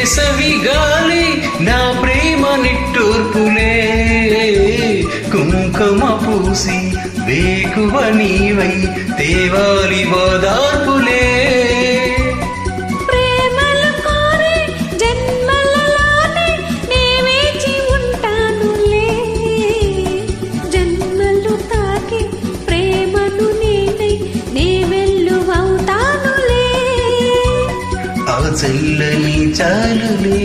వేసవి గాలి నా ప్రేమ నిట్టూర్పులే కుంకుమ పూసి వేకువ నీవై తేవాలి ఓదార్పులే చల్లని చాలులే